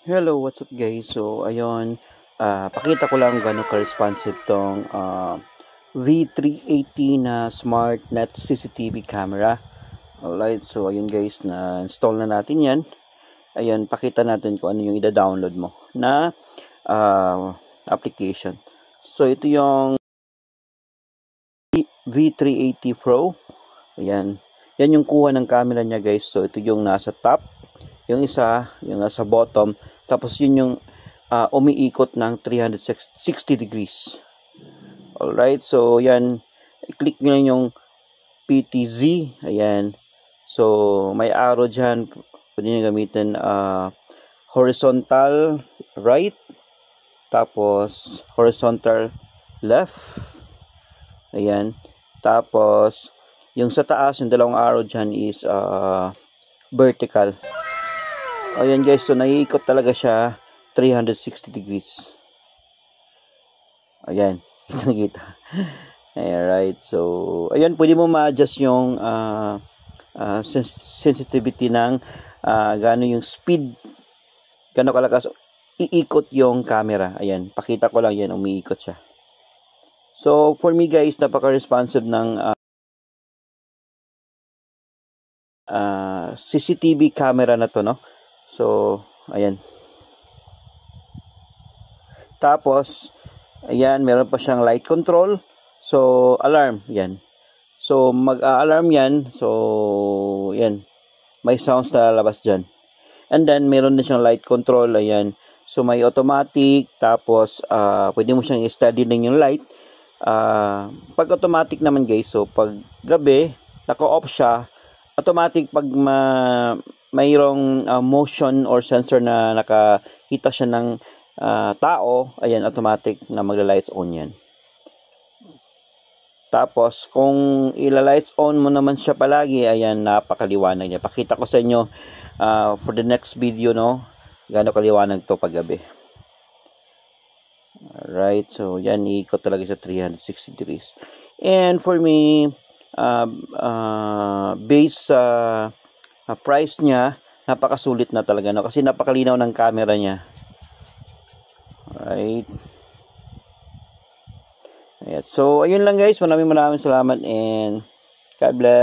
Hello, what's up guys? So, ayun, pakita ko lang gano'ng ka-responsive tong V380 na SmartNet CCTV camera. Alright, so ayun guys, na-install na natin yan. Ayun, pakita natin kung ano yung ida-download mo na application. So, ito yung V380 Pro. Ayan, yan yung kuha ng camera niya guys. So, ito yung nasa top. Yung isa, yung nasa bottom. Tapos yun yung umiikot ng 360 degrees. Alright, so yan. I-click nyo lang yung PTZ. Ayan. So, may arrow dyan. Pwede nyo gamitin horizontal right. Tapos, horizontal left. Ayan. Tapos, yung sa taas, yung dalawang arrow dyan is vertical. Ayan guys, so naiikot talaga siya 360 degrees. Ayan, kita-kita. Alright, so ayan, pwede mo ma-adjust yung sensitivity ng gaano yung speed, gaano kalakas iikot yung camera. Ayan, pakita ko lang yan, umiikot siya. So for me guys, napaka-responsive ng CCTV camera na to, no? So, ayan. Tapos, ayan, meron pa siyang light control. So, alarm, yan. So, mag-alarm yan. So, yan. May sounds na lalabas dyan. And then, meron din siyang light control, ayan. So, may automatic. Tapos, pwede mo siyang i-steady din yung light. Pag automatic naman guys, so, pag gabi, naka-off siya, automatic pag mayroong motion or sensor na nakakita siya ng tao, ayan, automatic na magla-lights on yan. Tapos, kung ila-lights on mo naman siya palagi, ayan, napakaliwanag niya. Pakita ko sa inyo for the next video, no, gaano kaliwanag to pag gabi. Alright, so yan, iikot talaga sa 360 degrees. And for me, base sa price niya, napakasulit na talaga, no? Kasi napakalinaw ng camera niya. Alright. Ayan. So, ayun lang guys. Maraming salamat and God bless.